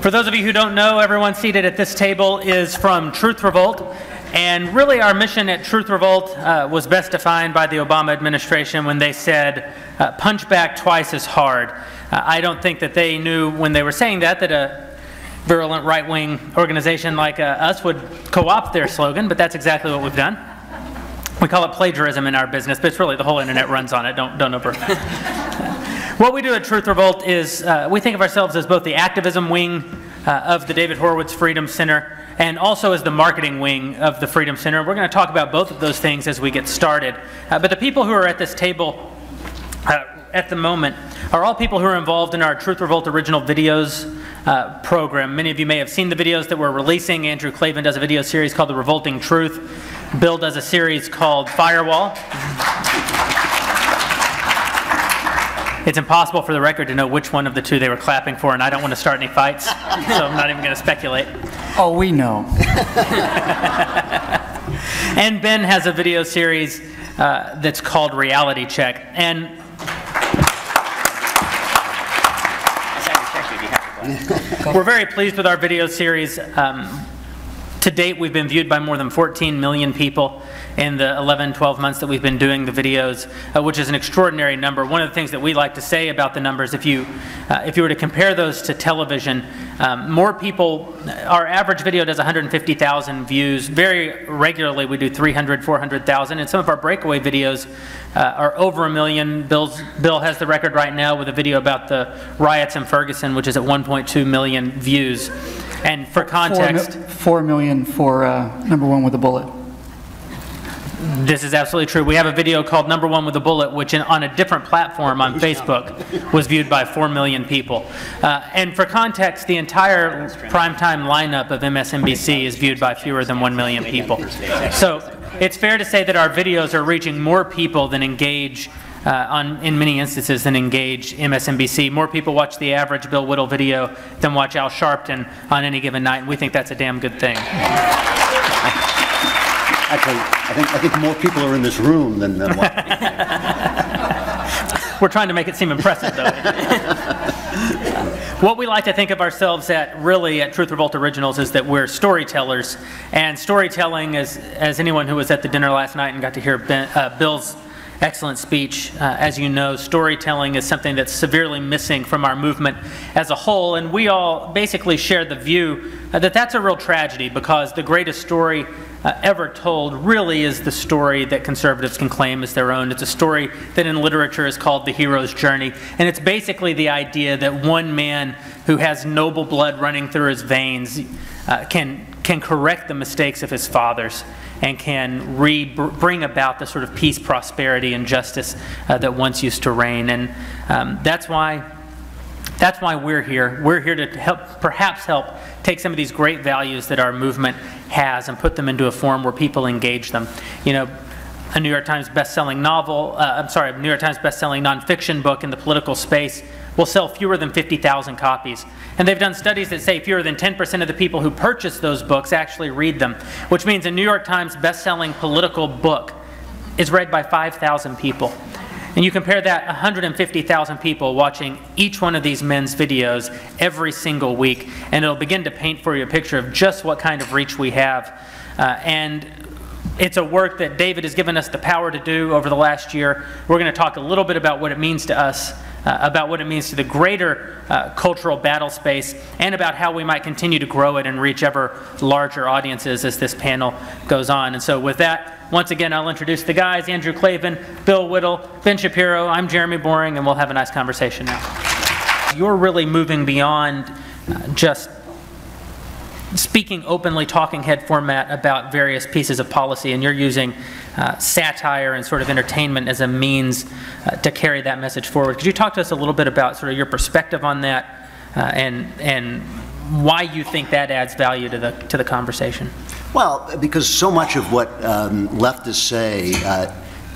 For those of you who don't know, everyone seated at this table is from Truth Revolt. And really our mission at Truth Revolt was best defined by the Obama administration when they said, punch back twice as hard. I don't think that they knew when they were saying that a virulent right-wing organization like us would co-opt their slogan, but that's exactly what we've done. We call it plagiarism in our business, but it's really the whole internet runs on it. Don't over. What we do at Truth Revolt is we think of ourselves as both the activism wing of the David Horowitz Freedom Center and also as the marketing wing of the Freedom Center. We're going to talk about both of those things as we get started. But the people who are at this table at the moment are all people who are involved in our Truth Revolt Original Videos program. Many of you may have seen the videos that we're releasing. Andrew Klavan does a video series called The Revolting Truth. Bill does a series called Firewall. It's impossible for the record to know which one of the two they were clapping for, and I don't want to start any fights, so I'm not even going to speculate. Oh, we know. And Ben has a video series that's called Reality Check. And we're very pleased with our video series. To date, we've been viewed by more than 14 million people in the 11, 12 months that we've been doing the videos, which is an extraordinary number. One of the things that we like to say about the numbers, if you were to compare those to television, more people, our average video does 150,000 views. Very regularly we do 300, 400,000, and some of our breakaway videos are over 1 million. Bill has the record right now with a video about the riots in Ferguson, which is at 1.2 million views. And for context, 4 million for Number One with a Bullet. This is absolutely true. We have a video called Number One with a Bullet, which on a different platform on Facebook was viewed by 4 million people. And for context, the entire primetime lineup of MSNBC is viewed by fewer than 1 million people. So it's fair to say that our videos are reaching more people than engage in many instances than engage MSNBC. More people watch the average Bill Whittle video than watch Al Sharpton on any given night, and we think that's a damn good thing. Actually, I think more people are in this room than We're trying to make it seem impressive, though. What we like to think of ourselves really at Truth Revolt Originals is that we're storytellers. And storytelling, as anyone who was at the dinner last night and got to hear Bill's excellent speech, as you know, storytelling is something that's severely missing from our movement as a whole, and we all basically share the view that that's a real tragedy, because the greatest story ever told really is the story that conservatives can claim as their own. It's a story that in literature is called the hero's journey, and it's basically the idea that one man who has noble blood running through his veins can correct the mistakes of his fathers and can bring about the sort of peace, prosperity, and justice that once used to reign. And that's why we're here. We're here to perhaps help take some of these great values that our movement has and put them into a form where people engage them. You know, a New York Times best-selling novel, New York Times best-selling nonfiction book in the political space will sell fewer than 50,000 copies. And they've done studies that say fewer than 10% of the people who purchase those books actually read them, which means a New York Times best-selling political book is read by 5,000 people. And you compare that 150,000 people watching each one of these men's videos every single week, and it'll begin to paint for you a picture of just what kind of reach we have. And it's a work that David has given us the power to do over the last year. We're going to talk a little bit about what it means to us, about what it means to the greater cultural battle space, and about how we might continue to grow it and reach ever larger audiences as this panel goes on. And so with that, once again, I'll introduce the guys: Andrew Klavan, Bill Whittle, Ben Shapiro. I'm Jeremy Boring, and we'll have a nice conversation now. You're really moving beyond just speaking openly, talking head format about various pieces of policy, and you're using satire and sort of entertainment as a means to carry that message forward. Could you talk to us a little bit about sort of your perspective on that and why you think that adds value to the conversation? Well, because so much of what leftists say,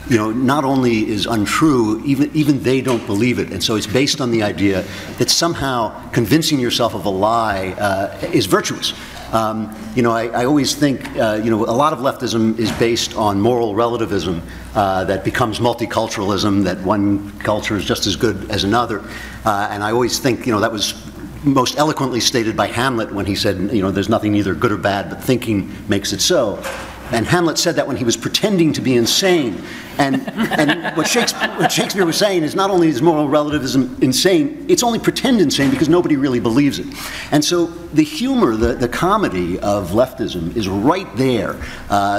you know, not only is untrue, even they don't believe it. And so it's based on the idea that somehow convincing yourself of a lie is virtuous. You know, I always think, you know, a lot of leftism is based on moral relativism that becomes multiculturalism, that one culture is just as good as another. And I always think, you know, that was most eloquently stated by Hamlet when he said, you know, there's nothing either good or bad, but thinking makes it so. And Hamlet said that when he was pretending to be insane. And what Shakespeare was saying is not only is moral relativism insane, it's only pretend insane because nobody really believes it. And so the humor, the comedy of leftism is right there,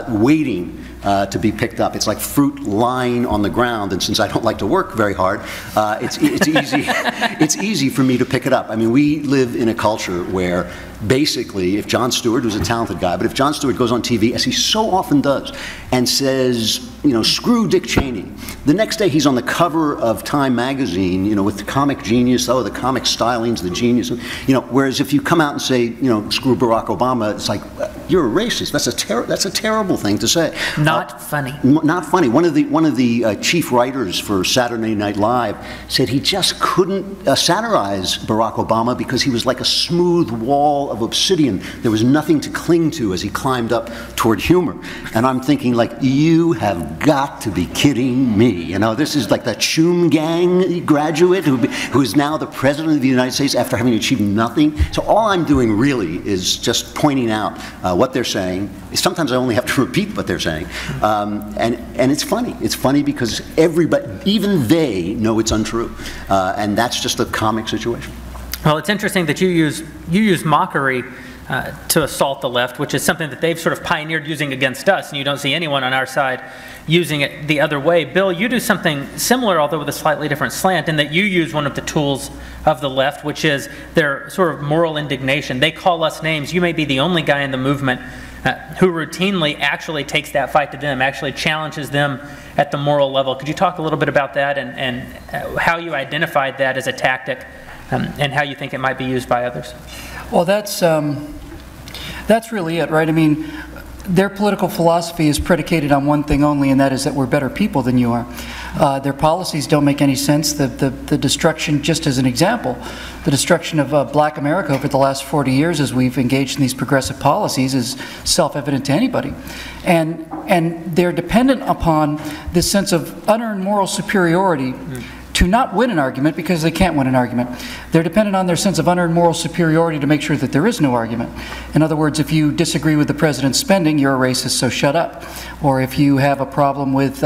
waiting to be picked up. It's like fruit lying on the ground, and since I don't like to work very hard, it's easy, it's easy for me to pick it up. I mean, we live in a culture where basically, if Jon Stewart, who's a talented guy, but if Jon Stewart goes on TV, as he so often does, and says, you know, screw Dick Cheney, the next day he's on the cover of Time magazine, you know, with the comic genius, oh, the comic styling's the genius, you know, whereas if you come out and say, you know, screw Barack Obama, it's like, you're a racist. That's a terrible thing to say. Not funny. Not funny. One of the chief writers for Saturday Night Live said he just couldn't satirize Barack Obama because he was like a smooth wall of obsidian. There was nothing to cling to as he climbed up toward humor. And I'm thinking, like, you have got to be kidding me. You know, this is like the Chum Gang graduate who is now the president of the United States after having achieved nothing. So all I'm doing really is just pointing out what they're saying. Sometimes I only have to repeat what they're saying. And it's funny. It's funny because everybody, even they, know it's untrue. And that's just a comic situation. Well, it's interesting that you use mockery to assault the left, which is something that they've sort of pioneered using against us, and you don't see anyone on our side using it the other way. Bill, you do something similar, although with a slightly different slant, in that you use one of the tools of the left, which is their sort of moral indignation. They call us names. You may be the only guy in the movement who routinely actually takes that fight to them, actually challenges them at the moral level. Could you talk a little bit about that and how you identified that as a tactic and how you think it might be used by others? Well, that's really it, right? I mean, their political philosophy is predicated on one thing only, and that is that we're better people than you are. Their policies don't make any sense. The destruction, just as an example, the destruction of black America over the last 40 years as we've engaged in these progressive policies is self-evident to anybody. And they're dependent upon this sense of unearned moral superiority to not win an argument because they can't win an argument. They're dependent on their sense of unearned moral superiority to make sure that there is no argument. In other words, if you disagree with the president's spending, you're a racist, so shut up. Or if you have a problem with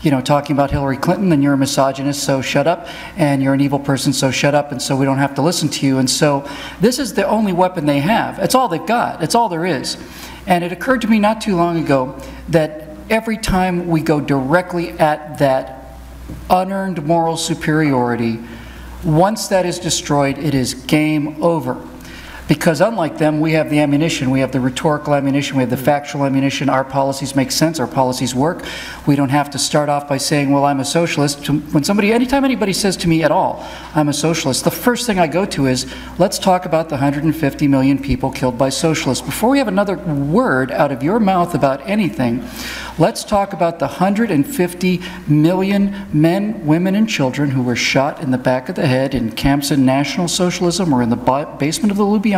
you know, talking about Hillary Clinton, then you're a misogynist, so shut up, and you're an evil person, so shut up, and so we don't have to listen to you. And so this is the only weapon they have. It's all they've got. It's all there is. And it occurred to me not too long ago that every time we go directly at that unearned moral superiority, once that is destroyed, it is game over. Because unlike them, we have the ammunition, we have the rhetorical ammunition, we have the factual ammunition. Our policies make sense, our policies work. We don't have to start off by saying, well, I'm a socialist. Anytime anybody says to me at all, I'm a socialist, the first thing I go to is, let's talk about the 150 million people killed by socialists. Before we have another word out of your mouth about anything, let's talk about the 150 million men, women, and children who were shot in the back of the head in camps in National Socialism or in the basement of the Lubyanka.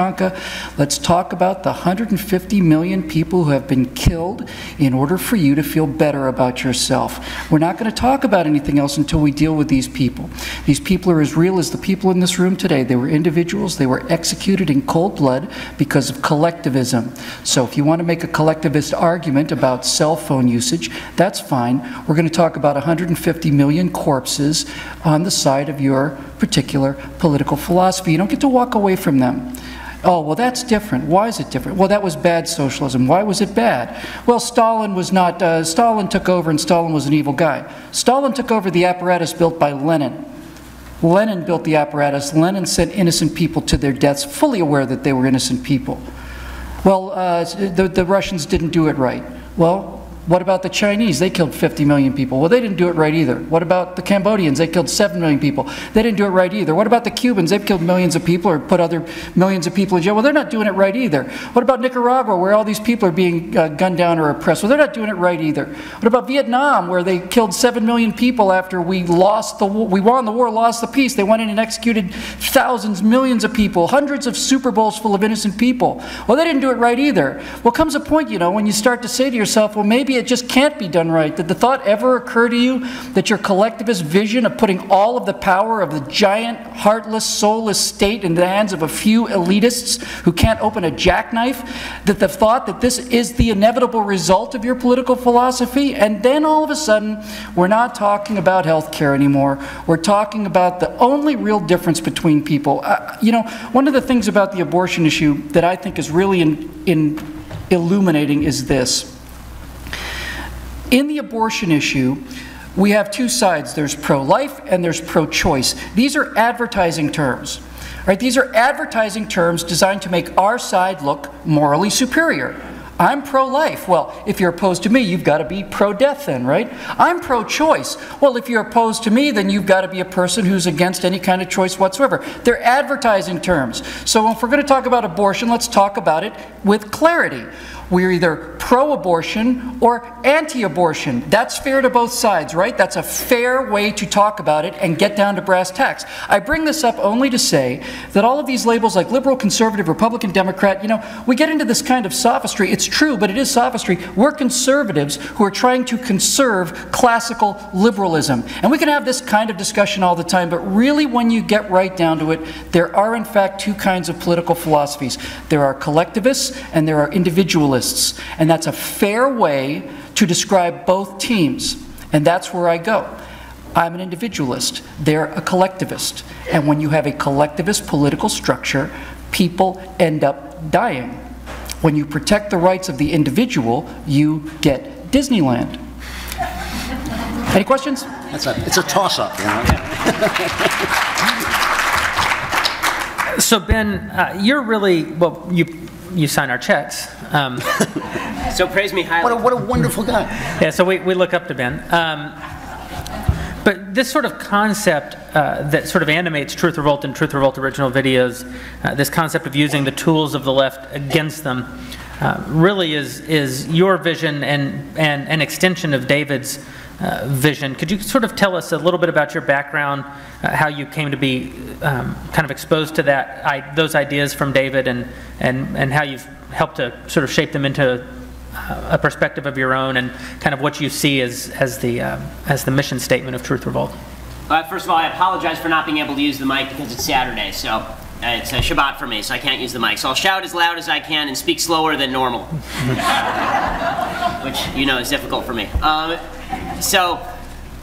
Let's talk about the 150 million people who have been killed in order for you to feel better about yourself. We're not going to talk about anything else until we deal with these people. These people are as real as the people in this room today. They were individuals. They were executed in cold blood because of collectivism. So if you want to make a collectivist argument about cell phone usage, that's fine. We're going to talk about 150 million corpses on the side of your particular political philosophy. You don't get to walk away from them. Oh, well, that's different. Why is it different? Well, that was bad socialism. Why was it bad? Well, Stalin was not, Stalin took over and Stalin was an evil guy. Stalin took over the apparatus built by Lenin. Lenin built the apparatus. Lenin sent innocent people to their deaths, fully aware that they were innocent people. Well, the Russians didn't do it right. Well, what about the Chinese? They killed 50 million people. Well, they didn't do it right either. What about the Cambodians? They killed 7 million people. They didn't do it right either. What about the Cubans? They've killed millions of people or put other millions of people in jail. Well, they're not doing it right either. What about Nicaragua, where all these people are being gunned down or oppressed? Well, they're not doing it right either. What about Vietnam, where they killed 7 million people after we lost the war? We won the war, lost the peace. They went in and executed thousands, millions of people, hundreds of Super Bowls full of innocent people. Well, they didn't do it right either. Well, comes a point, you know, when you start to say to yourself, well, maybe maybe it just can't be done right. Did the thought ever occur to you that your collectivist vision of putting all of the power of the giant, heartless, soulless state in the hands of a few elitists who can't open a jackknife, that the thought that this is the inevitable result of your political philosophy? And then all of a sudden, we're not talking about health care anymore. We're talking about the only real difference between people. You know, one of the things about the abortion issue that I think is really illuminating is this. In the abortion issue, we have two sides. There's pro-life and there's pro-choice. These are advertising terms. Right? These are advertising terms designed to make our side look morally superior. I'm pro-life. Well, if you're opposed to me, you've got to be pro-death then, right? I'm pro-choice. Well, if you're opposed to me, then you've got to be a person who's against any kind of choice whatsoever. They're advertising terms. So if we're going to talk about abortion, let's talk about it with clarity. We're either pro-abortion or anti-abortion. That's fair to both sides, right? That's a fair way to talk about it and get down to brass tacks. I bring this up only to say that all of these labels like liberal, conservative, Republican, Democrat, you know, we get into this kind of sophistry. It's true, but it is sophistry. We're conservatives who are trying to conserve classical liberalism. And we can have this kind of discussion all the time, but really when you get right down to it, there are in fact two kinds of political philosophies. There are collectivists and there are individualists. And that's a fair way to describe both teams. And that's where I go. I'm an individualist. They're a collectivist. And when you have a collectivist political structure, people end up dying. When you protect the rights of the individual, you get Disneyland. Any questions? It's a toss-up, you know? So Ben, you're really, well, you sign our checks. So praise me highly. What a wonderful guy. Yeah, so we look up to Ben. But this sort of concept that sort of animates Truth Revolt and Truth Revolt original videos, this concept of using the tools of the left against them, really is your vision and an extension of David's vision. Could you sort of tell us a little bit about your background, how you came to be kind of exposed to those ideas from David, and how you've helped to sort of shape them into a perspective of your own, and kind of what you see as the mission statement of Truth Revolt? First of all, I apologize for not being able to use the mic because it's Saturday, so it's a Shabbat for me, so I can't use the mic. So I'll shout as loud as I can and speak slower than normal, which you know is difficult for me. So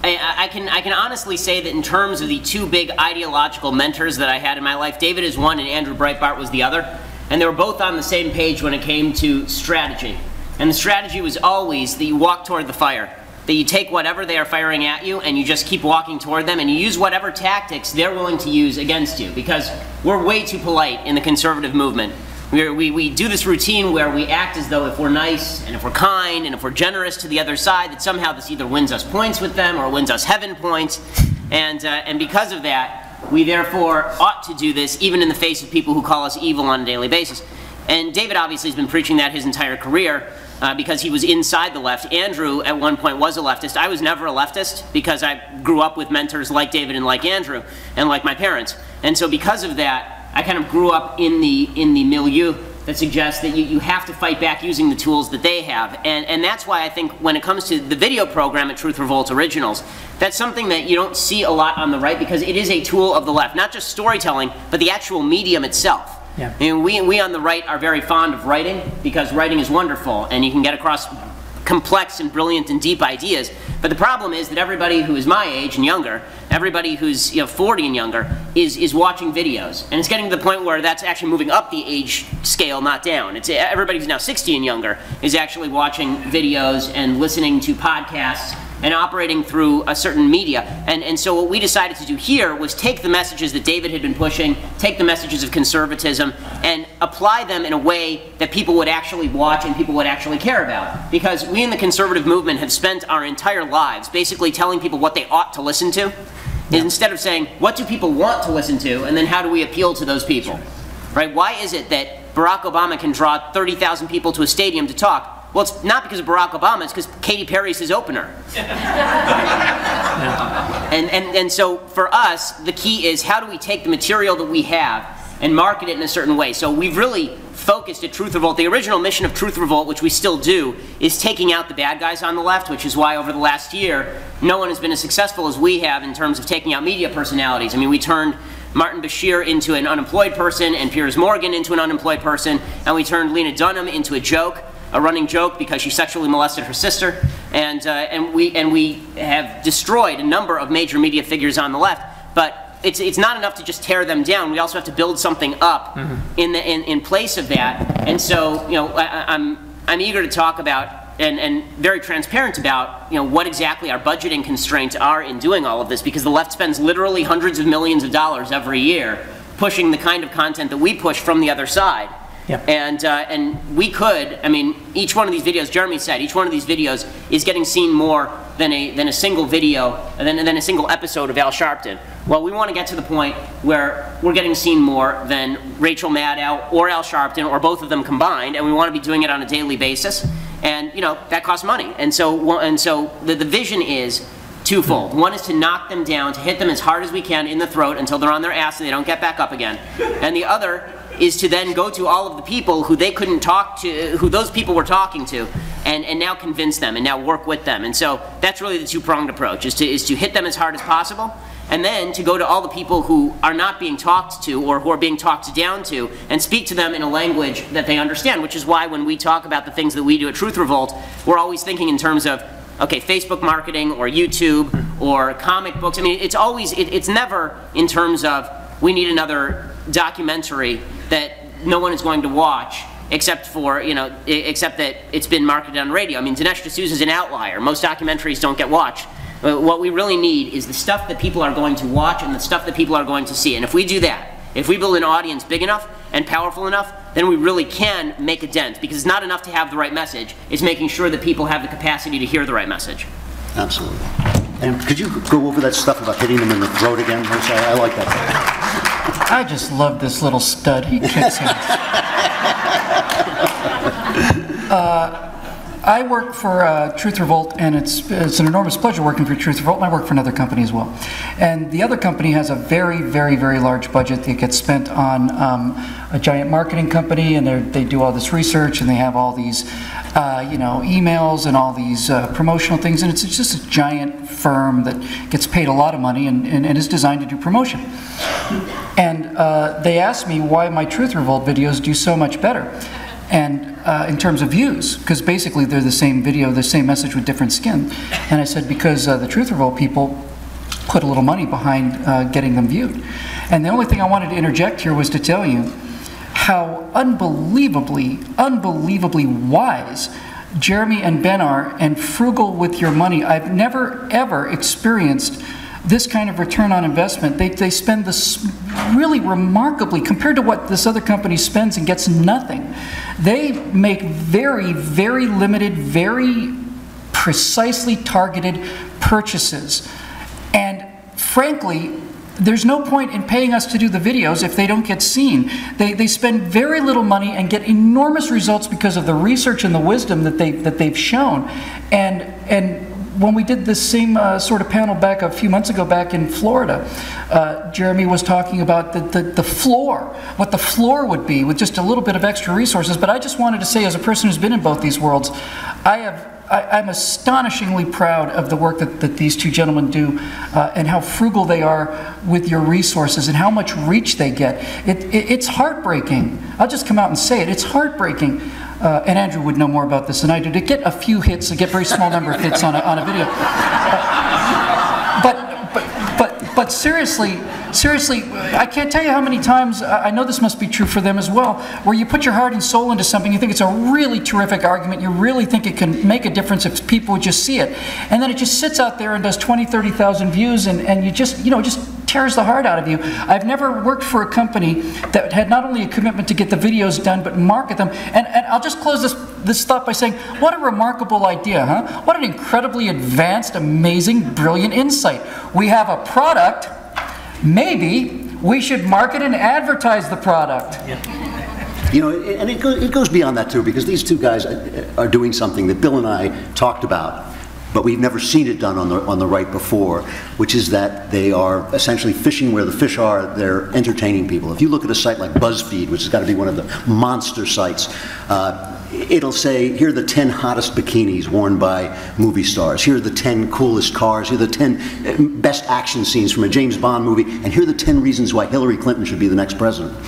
I can honestly say that in terms of the two big ideological mentors that I had in my life, David is one and Andrew Breitbart was the other. And they were both on the same page when it came to strategy. And the strategy was always that you walk toward the fire. That you take whatever they are firing at you and you just keep walking toward them and you use whatever tactics they're willing to use against you. Because we're way too polite in the conservative movement. We do this routine where we act as though if we're nice and if we're kind and if we're generous to the other side, that somehow this either wins us points with them or wins us heaven points. And because of that, we therefore ought to do this even in the face of people who call us evil on a daily basis. And David obviously has been preaching that his entire career because he was inside the left. Andrew at one point was a leftist. I was never a leftist because I grew up with mentors like David and like Andrew and like my parents. And so because of that, I kind of grew up in the milieu that suggests that you have to fight back using the tools that they have. And that's why I think when it comes to the video program at Truth Revolt Originals, that's something that you don't see a lot on the right because it is a tool of the left. Not just storytelling, but the actual medium itself. Yeah. And we on the right are very fond of writing because writing is wonderful and you can get across complex and brilliant and deep ideas. But the problem is that everybody who is my age and younger, everybody who's 40 and younger, is watching videos. And it's getting to the point where that's actually moving up the age scale, not down. It's everybody who's now 60 and younger is actually watching videos and listening to podcasts and operating through a certain media. And so what we decided to do here was take the messages that David had been pushing, take the messages of conservatism, and apply them in a way that people would actually watch and people would actually care about. Because we in the conservative movement have spent our entire lives basically telling people what they ought to listen to, instead of saying, what do people want to listen to, and then how do we appeal to those people? Right? Why is it that Barack Obama can draw 30,000 people to a stadium to talk? Well, it's not because of Barack Obama, it's because Katy Perry's his opener. And so for us, the key is how do we take the material that we have and market it in a certain way. So we've really focused at Truth Revolt. The original mission of Truth Revolt, which we still do, is taking out the bad guys on the left, which is why over the last year, no one has been as successful as we have in terms of taking out media personalities. I mean, we turned Martin Bashir into an unemployed person and Piers Morgan into an unemployed person, and we turned Lena Dunham into a running joke because she sexually molested her sister, and we have destroyed a number of major media figures on the left. But it's not enough to just tear them down. We also have to build something up in place of that. And so, you know, I'm eager to talk about and very transparent about, you know, what exactly our budgeting constraints are in doing all of this, because the left spends literally hundreds of millions of dollars every year pushing the kind of content that we push from the other side. Yep. And we could, I mean, each one of these videos, Jeremy said, each one of these videos is getting seen more than a single video, than a single episode of Al Sharpton. Well, we want to get to the point where we're getting seen more than Rachel Maddow or Al Sharpton or both of them combined, and we want to be doing it on a daily basis. And, you know, that costs money. And so the vision is twofold. One is to knock them down, to hit them as hard as we can in the throat until they're on their ass and they don't get back up again. And the other is to then go to all of the people who they couldn't talk to, who those people were talking to, and now convince them and now work with them. And so that's really the two-pronged approach, is to hit them as hard as possible, and then to go to all the people who are not being talked to or who are being talked down to and speak to them in a language that they understand, which is why when we talk about the things that we do at Truth Revolt, we're always thinking in terms of, okay, Facebook marketing or YouTube or comic books. I mean, it's always, it's never in terms of we need another documentary that no one is going to watch except for, you know, except that it's been marketed on radio. I mean, Dinesh D'Souza is an outlier. Most documentaries don't get watched. What we really need is the stuff that people are going to watch and the stuff that people are going to see. And if we do that, if we build an audience big enough and powerful enough, then we really can make a dent. Because it's not enough to have the right message. It's making sure that people have the capacity to hear the right message. Absolutely. And could you go over that stuff about hitting them in the throat again? I like that. I just love this little stud. He kicks ass. I work for Truth Revolt, and it's an enormous pleasure working for Truth Revolt, and I work for another company as well. And the other company has a very, very, very large budget that gets spent on a giant marketing company, and they do all this research, and they have all these you know, emails and all these promotional things, and it's just a giant firm that gets paid a lot of money and is designed to do promotion. And they asked me why my Truth Revolt videos do so much better. And in terms of views, because basically they're the same video, the same message with different skin. And I said, because the Truth Revolt people put a little money behind getting them viewed. And the only thing I wanted to interject here was to tell you how unbelievably wise Jeremy and Ben are, and frugal with your money. I've never, ever experienced this kind of return on investment. They spend this really remarkably, compared to what this other company spends and gets nothing. They make very, very limited, very precisely targeted purchases. And frankly, there's no point in paying us to do the videos if they don't get seen. They spend very little money and get enormous results because of the research and the wisdom that they've shown. And when we did this same sort of panel back a few months ago back in Florida, Jeremy was talking about the floor, what the floor would be with just a little bit of extra resources. But I just wanted to say, as a person who's been in both these worlds, I'm astonishingly proud of the work that these two gentlemen do, and how frugal they are with your resources and how much reach they get. It's heartbreaking. I'll just come out and say it. It's heartbreaking. And Andrew would know more about this than I do, to get a few hits, to get a very small number of hits on a video. But seriously, I can't tell you how many times, I know this must be true for them as well, where you put your heart and soul into something, you think it's a really terrific argument, you really think it can make a difference if people would just see it, and then it just sits out there and does 20, 30,000 views, and you just, you know, just tears the heart out of you. I've never worked for a company that had not only a commitment to get the videos done, but market them. And I'll just close this thought by saying, what a remarkable idea, huh? What an incredibly advanced, amazing, brilliant insight. We have a product, maybe we should market and advertise the product. Yeah. You know, and it goes beyond that too, because these two guys are doing something that Bill and I talked about but we've never seen it done on the right before, which is that they are essentially fishing where the fish are. They're entertaining people. If you look at a site like BuzzFeed, which has got to be one of the monster sites, it'll say, here are the 10 hottest bikinis worn by movie stars. Here are the 10 coolest cars. Here are the 10 best action scenes from a James Bond movie. And here are the 10 reasons why Hillary Clinton should be the next president.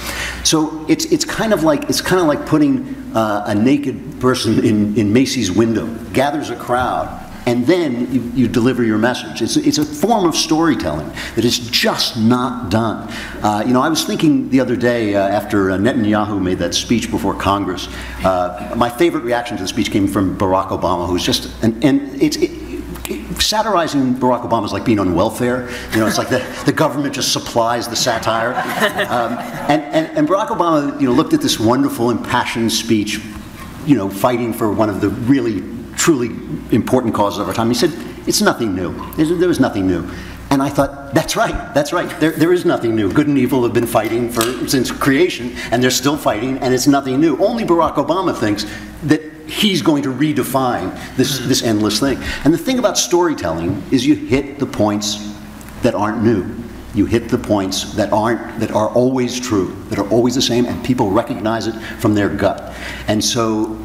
So it's kind of like putting a naked person in Macy's window, gathers a crowd, and then you deliver your message. It's a form of storytelling that is just not done. I was thinking the other day after Netanyahu made that speech before Congress, my favorite reaction to the speech came from Barack Obama, who's just, satirizing Barack Obama is like being on welfare. It's like the government just supplies the satire. And Barack Obama, looked at this wonderful, impassioned speech, fighting for one of the really, truly important causes of our time. He said, it's nothing new. There was nothing new. And I thought, that's right. There is nothing new. Good and evil have been fighting since creation, and they're still fighting, and it's nothing new. Only Barack Obama thinks that he's going to redefine this endless thing. And the thing about storytelling is you hit the points that aren't new. You hit the points that are always true, that are always the same, and people recognize it from their gut. And so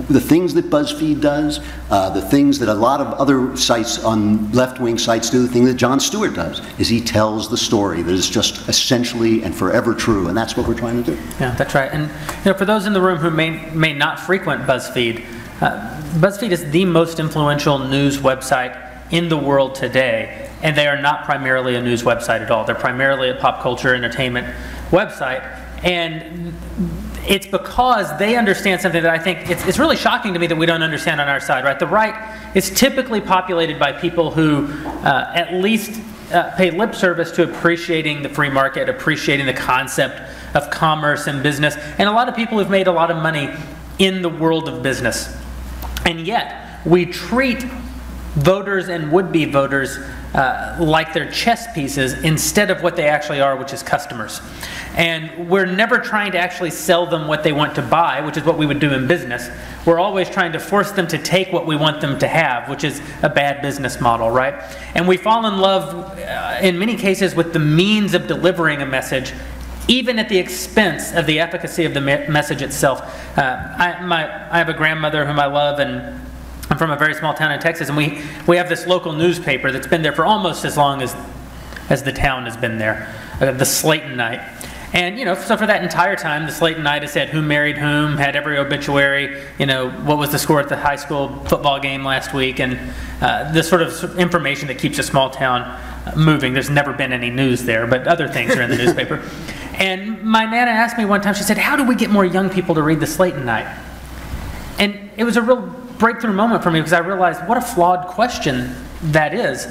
the things that BuzzFeed does, the things that a lot of other sites on left-wing sites do, the thing that Jon Stewart does, is he tells the story that is just essentially and forever true, and that's what we're trying to do. Yeah, that's right. And for those in the room who may not frequent BuzzFeed, BuzzFeed is the most influential news website in the world today. And they are not primarily a news website at all. They're primarily a pop culture entertainment website. And it's because they understand something that I think it's really shocking to me that we don't understand on our side, right? The right is typically populated by people who at least pay lip service to appreciating the free market, appreciating the concept of commerce and business, and a lot of people who've made a lot of money in the world of business. And yet, we treat voters and would-be voters like they're chess pieces instead of what they actually are, which is customers. And we're never trying to actually sell them what they want to buy, which is what we would do in business. We're always trying to force them to take what we want them to have, which is a bad business model, right? And we fall in love, in many cases, with the means of delivering a message, even at the expense of the efficacy of the message itself. I have a grandmother whom I love, and I'm from a very small town in Texas, and we have this local newspaper that's been there for almost as long as the town has been there, the Slaytonite. And so for that entire time, the Slaytonite has said who married whom, had every obituary, what was the score at the high school football game last week, and this sort of information that keeps a small town moving. There's never been any news there, but other things are in the newspaper. And my Nana asked me one time, she said, how do we get more young people to read the Slaytonite? And it was a real breakthrough moment for me because I realized what a flawed question that is.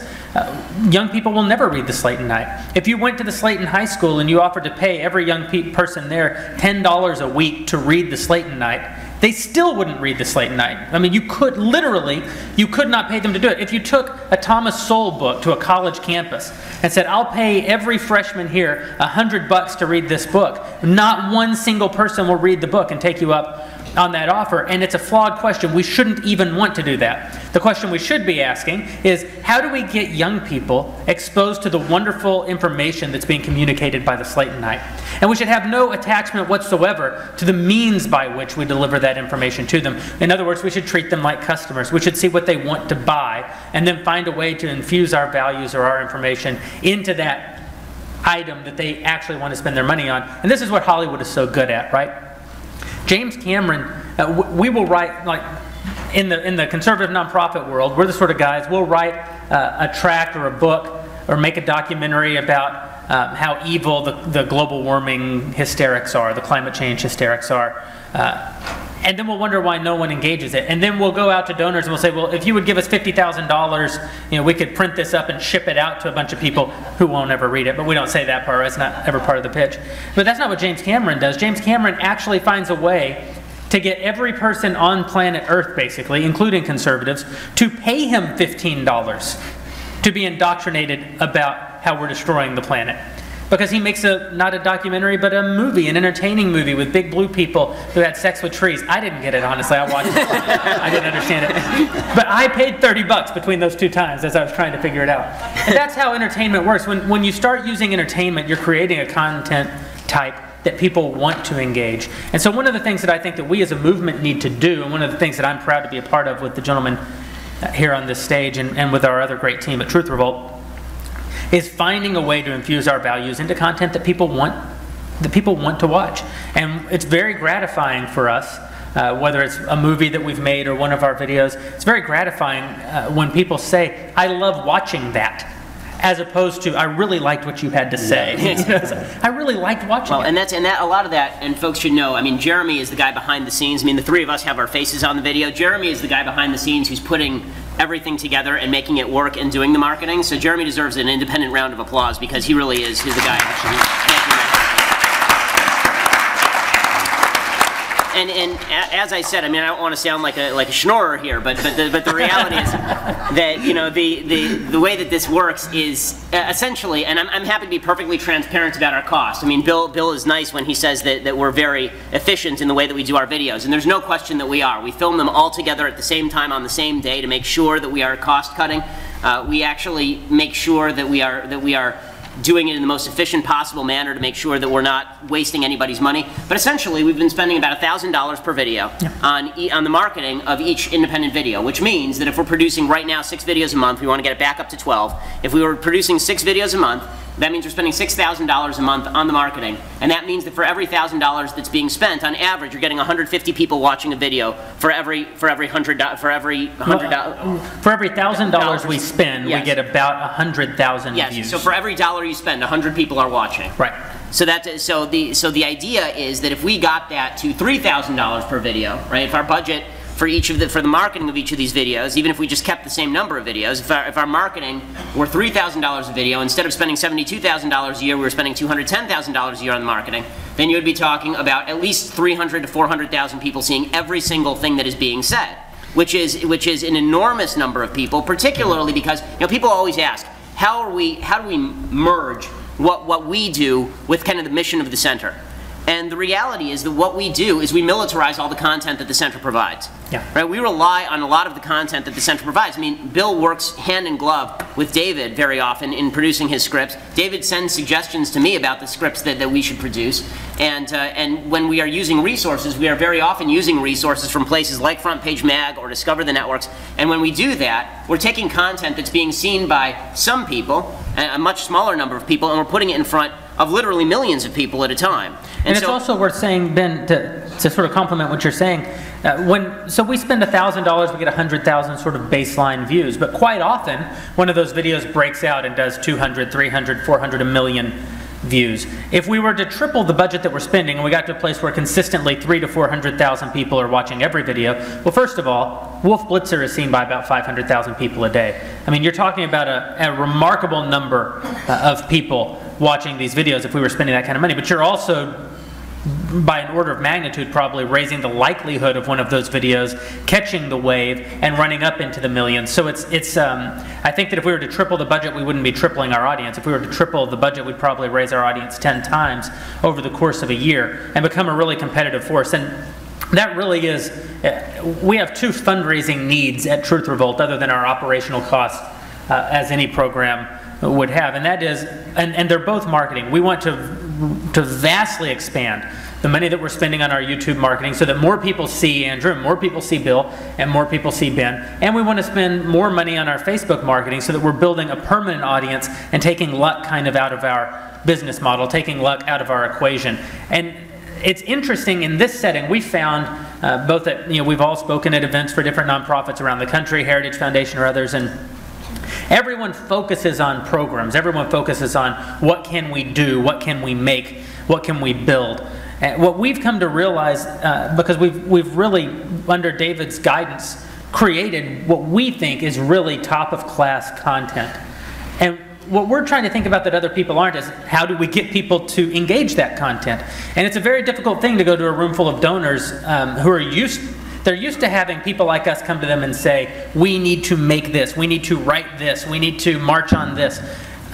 Young people will never read the Slaytonite. If you went to the Slayton High School and you offered to pay every young person there $10 a week to read the Slaytonite, they still wouldn't read the Slaytonite. I mean, you could not pay them to do it. If you took a Thomas Sowell book to a college campus and said, I'll pay every freshman here $100 to read this book, not one single person will read the book and take you up on that offer, and it's a flawed question. We shouldn't even want to do that. The question we should be asking is, how do we get young people exposed to the wonderful information that's being communicated by the Slaytonite? And we should have no attachment whatsoever to the means by which we deliver that information to them. In other words, we should treat them like customers. We should see what they want to buy and then find a way to infuse our values or our information into that item that they actually want to spend their money on. And this is what Hollywood is so good at, right? James Cameron, we will write, like, in the conservative nonprofit world, we're the sort of guys, we'll write a tract or a book or make a documentary about how evil the global warming hysterics are, the climate change hysterics are. And then we'll wonder why no one engages it. And then we'll go out to donors and we'll say, well, if you would give us $50,000, we could print this up and ship it out to a bunch of people who won't ever read it. But we don't say that part. That's not ever part of the pitch. But that's not what James Cameron does. James Cameron actually finds a way to get every person on planet Earth, basically, including conservatives, to pay him $15 to be indoctrinated about how we're destroying the planet. because he makes not a documentary, but a movie, an entertaining movie with big blue people who had sex with trees. I didn't get it, honestly. I watched it. I didn't understand it. But I paid $30 between those 2 times as I was trying to figure it out. And that's how entertainment works. When you start using entertainment, you're creating a content type that people want to engage. And so one of the things that I think that we as a movement need to do, and one of the things that I'm proud to be a part of with the gentlemen here on this stage and with our other great team at Truth Revolt, is finding a way to infuse our values into content that people want to watch. And it's very gratifying for us, whether it's a movie that we've made or one of our videos, it's very gratifying when people say, I love watching that, as opposed to, I really liked what you had to say. I really liked watching it. And that a lot of that, and folks should know, I mean, Jeremy is the guy behind the scenes. I mean, the 3 of us have our faces on the video. Jeremy is the guy behind the scenes who's putting everything together and making it work and doing the marketing. So Jeremy deserves an independent round of applause because he really is the guy. And as I said, I mean, I don't want to sound like a schnorrer here, but the reality is that, you know, the way that this works is essentially, and I'm happy to be perfectly transparent about our cost. I mean, Bill is nice when he says that we're very efficient in the way that we do our videos, and there's no question that we are. We film them all together at the same time on the same day to make sure that we are cost cutting. We actually make sure that we are doing it in the most efficient possible manner to make sure that we're not wasting anybody's money. But essentially, we've been spending about $1,000 per video on the marketing of each independent video, which means that if we're producing right now 6 videos a month, we want to get it back up to 12. If we were producing 6 videos a month, that means we're spending $6,000 a month on the marketing. And that means that for every $1,000 that's being spent, on average, you're getting 150 people watching a video for every $100. For every $1,000 we spend, we get about 100,000 views. Yes. So for every dollar you spend, 100 people are watching. Right. So the idea is that if we got that to $3,000 per video, right? If our budget for the marketing of each of these videos, even if we just kept the same number of videos, if our marketing were $3,000 a video, instead of spending $72,000 a year, we were spending $210,000 a year on marketing, then you would be talking about at least 300 to 400,000 people seeing every single thing that is being said, which is an enormous number of people, particularly because, you know, people always ask, how do we merge what we do with kind of the mission of the center? And the reality is that what we do is we militarize all the content that the center provides. Yeah. Right? We rely on a lot of the content that the center provides. I mean, Bill works hand in glove with David very often in producing his scripts. David sends suggestions to me about the scripts that we should produce. And when we are using resources, we are very often using resources from places like Front Page Mag or Discover the Networks. And when we do that, we're taking content that's being seen by some people, a much smaller number of people, and we're putting it in front of literally millions of people at a time. And it's also worth saying, Ben, to sort of complement what you're saying, so we spend $1,000, we get 100,000 sort of baseline views, but quite often one of those videos breaks out and does 200, 300, 400, a million views. If we were to triple the budget that we're spending and we got to a place where consistently 300,000 to 400,000 people are watching every video, well, first of all, Wolf Blitzer is seen by about 500,000 people a day. I mean, you're talking about a remarkable number of people watching these videos if we were spending that kind of money, but you're also, by an order of magnitude, probably raising the likelihood of one of those videos catching the wave and running up into the millions. So I think that if we were to triple the budget, we wouldn't be tripling our audience. If we were to triple the budget, we'd probably raise our audience 10 times over the course of a year and become a really competitive force. And that really is, we have 2 fundraising needs at Truth Revolt other than our operational costs as any program would have, and that is, and they're both marketing. We want to vastly expand the money that we're spending on our YouTube marketing so that more people see Andrew, more people see Bill, and more people see Ben. And we want to spend more money on our Facebook marketing so that we're building a permanent audience and taking luck kind of out of our business model, taking luck out of our equation. And it's interesting in this setting, we found both that, you know, we've all spoken at events for different nonprofits around the country, Heritage Foundation or others, and everyone focuses on programs. Everyone focuses on what can we do, what can we make, what can we build. And what we've come to realize, because we've really, under David's guidance, created what we think is really top-of-class content. And what we're trying to think about that other people aren't is how do we get people to engage that content? And it's a very difficult thing to go to a room full of donors who are they're used to having people like us come to them and say, we need to make this, we need to write this, we need to march on this.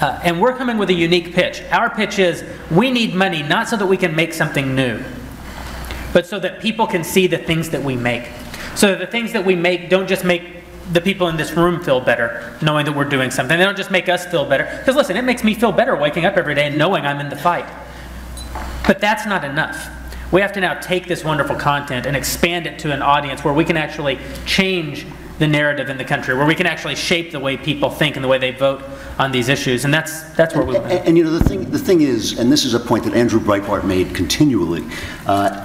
And we're coming with a unique pitch. Our pitch is, we need money not so that we can make something new, but so that people can see the things that we make. So that the things that we make don't just make the people in this room feel better knowing that we're doing something. They don't just make us feel better. Because listen, it makes me feel better waking up every day and knowing I'm in the fight. But that's not enough. We have to now take this wonderful content and expand it to an audience where we can actually change the narrative in the country, where we can actually shape the way people think and the way they vote on these issues, and that's where we went. And you know, the thing is, and this is a point that Andrew Breitbart made continually,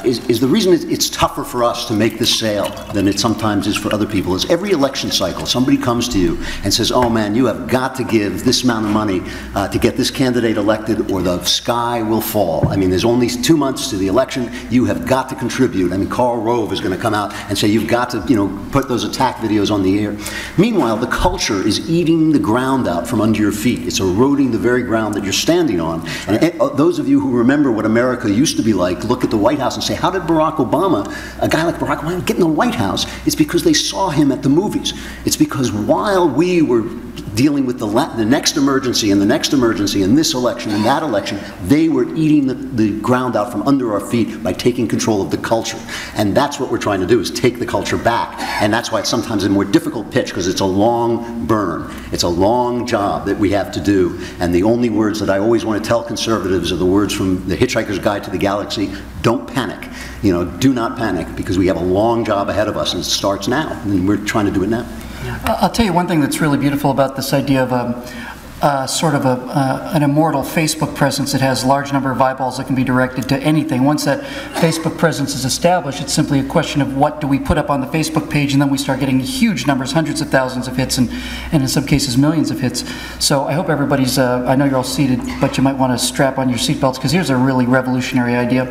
is the reason it's tougher for us to make this sale than it sometimes is for other people is every election cycle somebody comes to you and says, oh man, you have got to give this amount of money to get this candidate elected or the sky will fall. I mean, there's only 2 months to the election, you have got to contribute. I mean, Karl Rove is going to come out and say you've got to, you know, put those attack videos on the air. Meanwhile, the culture is eating the ground out from under your feet. It's eroding the very ground that you're standing on. And those of you who remember what America used to be like, look at the White House and say, how did Barack Obama, a guy like Barack Obama, get in the White House? It's because they saw him at the movies. It's because while we were dealing with the next emergency and the next emergency and this election and that election, they were eating the ground out from under our feet by taking control of the culture. And that's what we're trying to do, is take the culture back. And that's why it's sometimes a more difficult pitch, because it's a long burn. It's a long job that we have to do. And the only words that I always want to tell conservatives are the words from The Hitchhiker's Guide to the Galaxy: don't panic. You know, do not panic, because we have a long job ahead of us, and it starts now. And we're trying to do it now. I'll tell you one thing that's really beautiful about this idea of sort of an immortal Facebook presence that has a large number of eyeballs that can be directed to anything. Once that Facebook presence is established, it's simply a question of what do we put up on the Facebook page, and then we start getting huge numbers, hundreds of thousands of hits, and in some cases millions of hits. So I hope everybody's, I know you're all seated, but you might want to strap on your seatbelts, because here's a really revolutionary idea.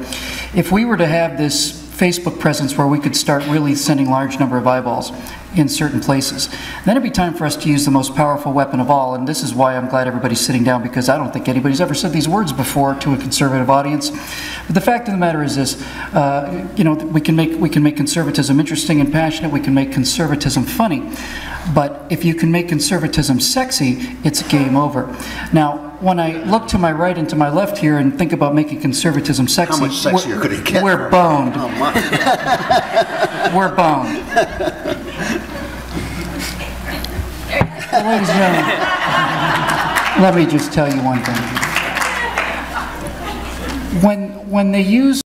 If we were to have this Facebook presence where we could start really sending large number of eyeballs in certain places, then it'd be time for us to use the most powerful weapon of all. And this is why I'm glad everybody's sitting down, because I don't think anybody's ever said these words before to a conservative audience. But the fact of the matter is this: you know, we can make conservatism interesting and passionate. We can make conservatism funny. But if you can make conservatism sexy, it's game over. Now, when I look to my right and to my left here and think about making conservatism sexy, how much sexier could it get? We're boned. Oh, my. We're boned. Well, ladies and gentlemen, let me just tell you one thing. When they use